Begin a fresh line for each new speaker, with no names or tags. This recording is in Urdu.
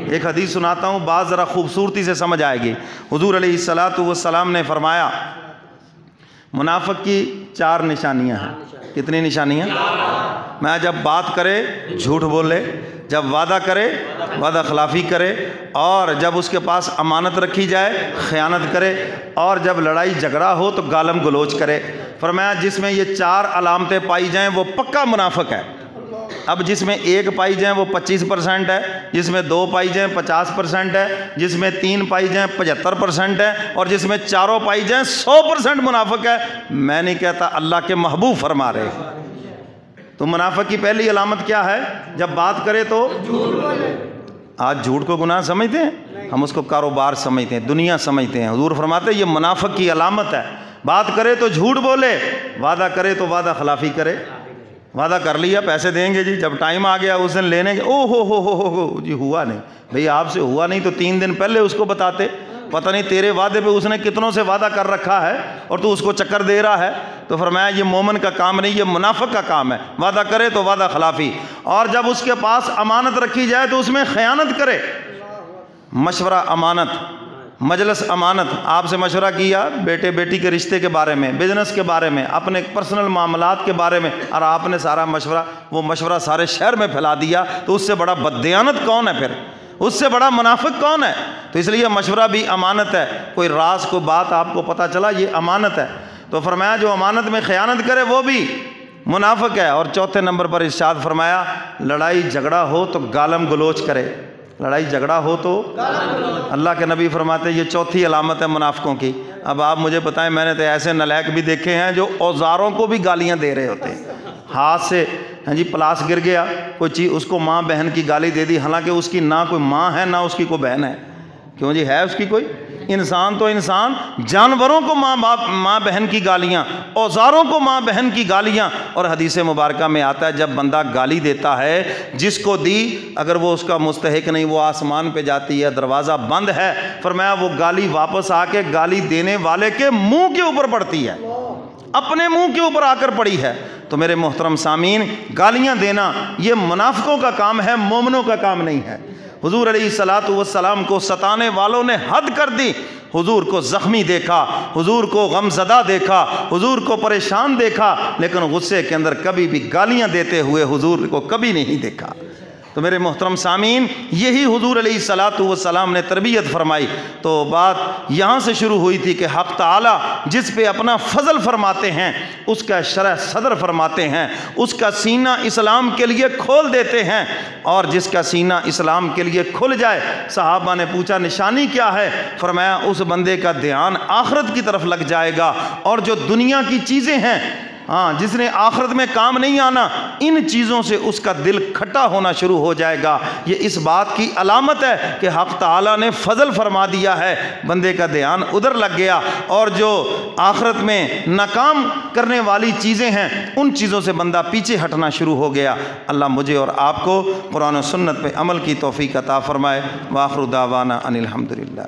ایک حدیث سناتا ہوں، بات ذرا خوبصورتی سے سمجھ آئے گی۔ حضور علیہ الصلاۃ والسلام نے فرمایا منافق کی 4 نشانیاں ہیں۔ کتنی نشانیاں؟ میں جب بات کرے جھوٹ بولے، جب وعدہ کرے وعدہ خلافی کرے، اور جب اس کے پاس امانت رکھی جائے خیانت کرے، اور جب لڑائی جھگڑا ہو تو گالم گلوچ کرے۔ فرمایا جس میں یہ 4 علامتیں پائی جائیں وہ پکا منافق ہے۔ اب جس میں 1 پائی جائیں وہ 25% ہے، جس میں 2 پائی جائیں 50% ہے، جس میں 3 پائی جائیں 75% ہے، اور جس میں 4 پائی جائیں 100% منافق ہے۔ میں نہیں کہتا، اللہ کے محبوب فرما رہے۔ تو منافق کی پہلی علامت کیا ہے؟ جب بات کرے تو آج جھوٹ کو گناہ سمجھتے ہیں ہم، اس کو کاروبار سمجھتے ہیں، دنیا سمجھتے ہیں۔ حضور فرماتے ہیں یہ منافق کی علامت ہے۔ بات کرے تو جھوٹ بولے، وعدہ کرے تو وعدہ خلافی کرے۔ وعدہ کر لیا پیسے دیں گے جی، جب ٹائم آ گیا اس دن لینے کے، او ہو جی ہوا نہیں بھئی، آپ سے ہوا نہیں تو 3 دن پہلے اس کو بتاتے۔ پتہ نہیں تیرے وعدے پہ اس نے کتنوں سے وعدہ کر رکھا ہے اور تو اس کو چکر دے رہا ہے۔ تو فرمایا یہ مومن کا کام نہیں، یہ منافق کا کام ہے۔ وعدہ کرے تو وعدہ خلافی، اور جب اس کے پاس امانت رکھی جائے تو اس میں خیانت کرے۔ مشورہ امانت، مجلس امانت، آپ سے مشورہ کیا بیٹے بیٹی کے رشتے کے بارے میں، بزنس کے بارے میں، اپنے پرسنل معاملات کے بارے میں، اور آپ نے سارا وہ مشورہ سارے شہر میں پھیلا دیا، تو اس سے بڑا بددیانت کون ہے پھر؟ اس سے بڑا منافق کون ہے؟ تو اس لیے مشورہ بھی امانت ہے۔ کوئی راز کو بات آپ کو پتہ چلا، یہ امانت ہے۔ تو فرمایا جو امانت میں خیانت کرے وہ بھی منافق ہے۔ اور چوتھے نمبر پر ارشاد فرمایا لڑائی جھگڑا ہو تو گالم گلوچ کرے۔ لڑائی جھگڑا ہو تو اللہ کے نبی فرماتے یہ چوتھی علامت ہے منافقوں کی۔ اب آپ مجھے بتائیں، میں نے تو ایسے نالائق بھی دیکھے ہیں جو اوزاروں کو بھی گالیاں دے رہے ہوتے ہیں۔ ہاتھ سے ہاں جی پلاس گر گیا کوئی چیز، اس کو ماں بہن کی گالی دے دی، حالانکہ اس کی نہ کوئی ماں ہے نہ اس کی کوئی بہن ہے۔ کیوں جی ہے اس کی کوئی؟ انسان تو انسان، جانوروں کو ماں بہن کی گالیاں، اوزاروں کو ماں بہن کی گالیاں۔ اور حدیث مبارکہ میں آتا ہے جب بندہ گالی دیتا ہے جس کو دی، اگر وہ اس کا مستحق نہیں، وہ آسمان پہ جاتی ہے، دروازہ بند ہے، فرمایا وہ گالی واپس آ کے گالی دینے والے کے منہ کے اوپر پڑتی ہے، اپنے منہ کے اوپر آ کر پڑی ہے۔ تو میرے محترم سامعین، گالیاں دینا یہ منافقوں کا کام ہے، مومنوں کا کام نہیں ہے۔ حضور علیہ الصلاۃ والسلام کو ستانے والوں نے حد کر دی، حضور کو زخمی دیکھا، حضور کو غم زدہ دیکھا، حضور کو پریشان دیکھا، لیکن غصے کے اندر کبھی بھی گالیاں دیتے ہوئے حضور کو کبھی نہیں دیکھا۔ تو میرے محترم سامعین، یہی حضور علیہ الصلاۃ والسلام نے تربیت فرمائی۔ تو بات یہاں سے شروع ہوئی تھی کہ حق تعالی جس پہ اپنا فضل فرماتے ہیں، اس کا شرح صدر فرماتے ہیں، اس کا سینہ اسلام کے لیے کھول دیتے ہیں، اور جس کا سینہ اسلام کے لیے کھل جائے، صحابہ نے پوچھا نشانی کیا ہے؟ فرمایا اس بندے کا دھیان آخرت کی طرف لگ جائے گا، اور جو دنیا کی چیزیں ہیں، جس نے آخرت میں کام نہیں آنا، ان چیزوں سے اس کا دل کھٹا ہونا شروع ہو جائے گا۔ یہ اس بات کی علامت ہے کہ حق تعالیٰ نے فضل فرما دیا ہے، بندے کا دھیان ادھر لگ گیا، اور جو آخرت میں ناکام کرنے والی چیزیں ہیں ان چیزوں سے بندہ پیچھے ہٹنا شروع ہو گیا۔ اللہ مجھے اور آپ کو قرآن و سنت پہ عمل کی توفیق عطا فرمائے۔ وآخر دعوانا ان الحمدللہ۔